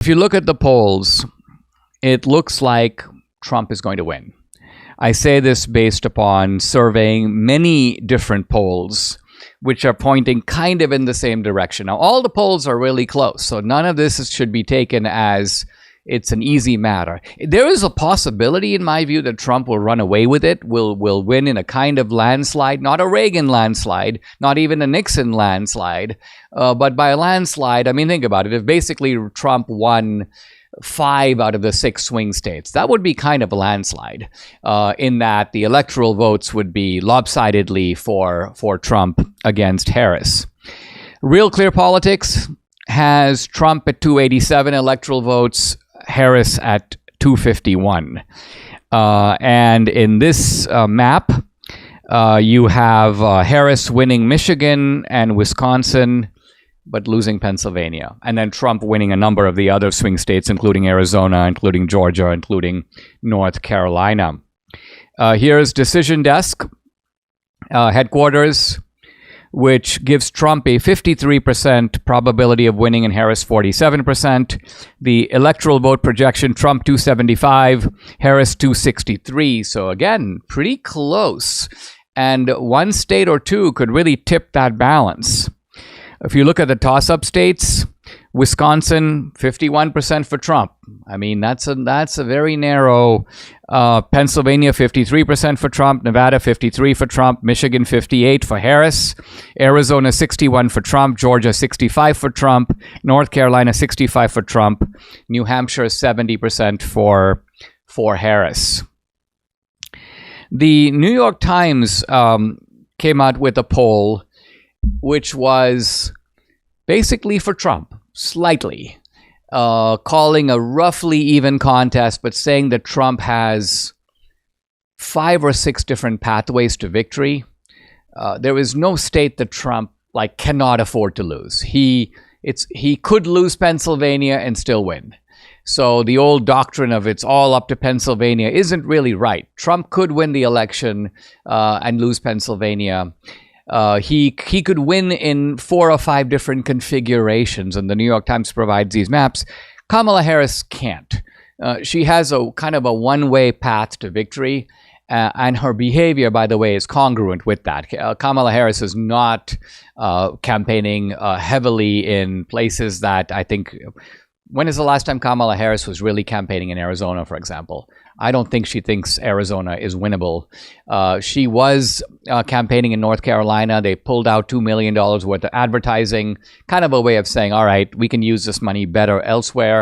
If you look at the polls, it looks like Trump is going to win. I say this based upon surveying many different polls, which are pointing kind of in the same direction. Now, all the polls are really close, so none of this should be taken as it's an easy matter. There is a possibility, in my view, that Trump will run away with it, will win in a kind of landslide, not a Reagan landslide, not even a Nixon landslide, but by a landslide. I mean, think about it. If basically Trump won 5 out of the 6 swing states, that would be kind of a landslide, in that the electoral votes would be lopsidedly for Trump against Harris. Real Clear Politics has Trump at 287 electoral votes, Harris at 251. And in this map, you have Harris winning Michigan and Wisconsin, but losing Pennsylvania. And then Trump winning a number of the other swing states, including Arizona, including Georgia, including North Carolina. Here's Decision Desk headquarters, which gives Trump a 53% probability of winning and Harris 47%. The electoral vote projection, Trump 275, Harris 263. So again, pretty close. And one state or two could really tip that balance. If you look at the toss-up states, Wisconsin, 51% for Trump. I mean, that's a very narrow. Pennsylvania, 53% for Trump. Nevada, 53% for Trump. Michigan, 58% for Harris. Arizona, 61% for Trump. Georgia, 65% for Trump. North Carolina, 65% for Trump. New Hampshire, 70% for Harris. The New York Times came out with a poll which was basically for Trump, slightly, calling a roughly even contest, but saying that Trump has 5 or 6 different pathways to victory. There is no state that Trump cannot afford to lose. He could lose Pennsylvania and still win. So the old doctrine of it's all up to Pennsylvania isn't really right. Trump could win the election and lose Pennsylvania. He could win in 4 or 5 different configurations, and the New York Times provides these maps. Kamala Harris can't. She has a kind of a one-way path to victory, and her behavior, by the way, is congruent with that. Kamala Harris is not campaigning heavily in places that I think... When is the last time Kamala Harris was really campaigning in Arizona, for example? I don't think she thinks Arizona is winnable. She was campaigning in North Carolina. They pulled out $2 million worth of advertising, kind of a way of saying, all right, we can use this money better elsewhere.